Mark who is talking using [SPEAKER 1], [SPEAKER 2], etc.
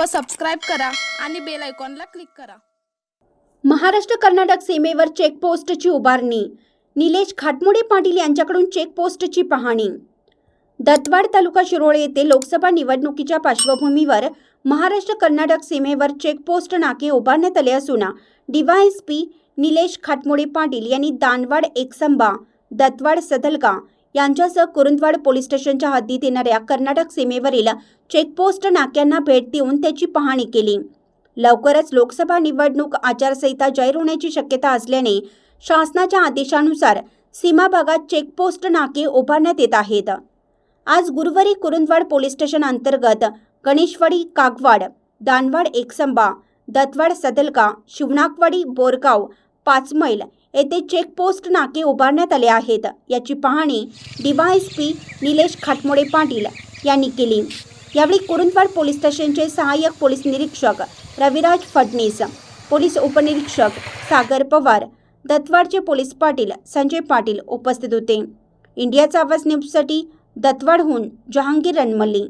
[SPEAKER 1] व सबस्क्राईब करा आणि बेल आयकॉनला क्लिक करा।
[SPEAKER 2] महाराष्ट्र कर्नाटक सीमेवर चेकपोस्टची उभारणी। निलेश घाटमोडे पाटील यांच्याकडून चेकपोस्टची पाहणी। दत्तवाड तालुका शिरोळ येथे लोकसभा निवडणुकीच्या पार्श्वभूमीवर महाराष्ट्र कर्नाटक सीमेवर चेकपोस्ट नाके उभारण्यात आले असून डीवायएसपी निलेश घाटमोडे पाटील यांनी दानवाड एकसंबा, दत्तवाड सदलगा यांच्यासह कुरुंदवाड पोलीस स्टेशनच्या हद्दीत येणाऱ्या कर्नाटक सीमेवरील चेकपोस्ट नाक्यांना भेट देऊन त्याची पाहणी केली। लवकरच लोकसभा निवडणूक आचारसंहिता जाहीर होण्याची शक्यता असल्याने शासनाच्या आदेशानुसार सीमा भागात चेकपोस्ट नाके उभारण्यात येत आहेत। आज गुरुवारी कुरुंदवाड पोलीस स्टेशन अंतर्गत गणेशवाडी कागवाड, दानवाड एकसंबा, दत्तवाड सदलगा, शिवनाकवाडी बोरगाव, 5 मैल येथे चेकपोस्ट नाके उभारण्यात आले आहेत। याची पाहणी डीवायएसपी निलेश घाटमोडे पाटील यांनी केली। यावेळी कुरुंदवाड पोलीस स्टेशनचे सहाय्यक पोलीस निरीक्षक रविराज फडणीस, पोलीस उपनिरीक्षक सागर पवार, दत्तवाडचे पोलीस पाटील संजय पाटील उपस्थित होते। इंडियाचा आवाज न्यूजसाठी दत्तवाडहून जहांगीर रणमल्ली।